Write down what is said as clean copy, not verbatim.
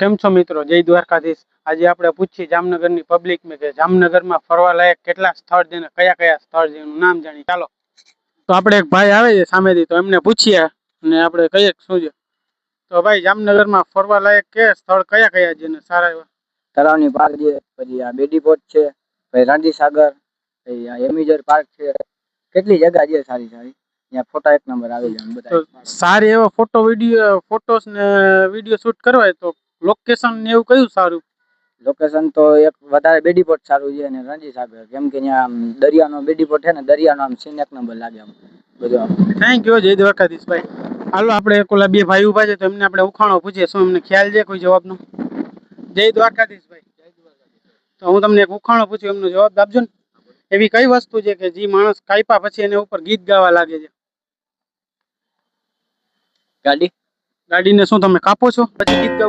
કેમ છો મિત્રો? જય દ્વારકાધીશ। આજે આપણે પૂછીએ જામનગરની પબ્લિક ને કે જામનગરમાં ફરવા લાયક કેટલા સ્થળ છે ને કયા કયા સ્થળ છે એનું નામ જાણી। ચાલો તો આપણે એક ભાઈ આવે છે સામેથી, તો એમને પૂછીએ અને આપણે કહીએ શું છે। તો ભાઈ, જામનગરમાં ફરવા લાયક કે સ્થળ કયા કયા છે ને સારા એવા? તળાવની પાર્ક છે, પછી આ બેડીપોટ છે, પછી રાંધી સાગર, પછી આ એમ્યુઝર પાર્ક છે। કેટલી જગ્યા છે સારી સારી, ત્યાં ફોટા એક નંબર આવે છે બધા। સારી એવા ફોટોસ ને વિડીયો શૂટ કરવા હોય તો લોકેશન ને એવું કયું સારું? લોકેશન તો એક વધારે બેડીપોટ સારું છે અને રાંધી સાગર, કેમ કે ત્યાં દરિયાનો બેડીપોટ છે ને, દરિયાનો આમ સીન એક નંબર લાગે આમ બધું આમ। થેન્ક યુ, જય દ્વારકાધીશ ભાઈ। હાલો આપણે ઓલા બે ભાઈ ઉભા છે તો એમને આપણે ઉખાણો પૂછીએ, શું એમને ખ્યાલ છે કોઈ જવાબનો? જય દ્વારકાધીશ ભાઈ। તો હું તમને એક ઉખાણો પૂછ્યું, એમનો જવાબ આપજો ને। એવી કઈ વસ્તુ છે કે જે માણસ કાપ્યા પછી એના ઉપર ગીત ગાવા લાગે છે? ગાડી। ગાડીને શું તમે કાપો છો પછી ગીત ગાવ?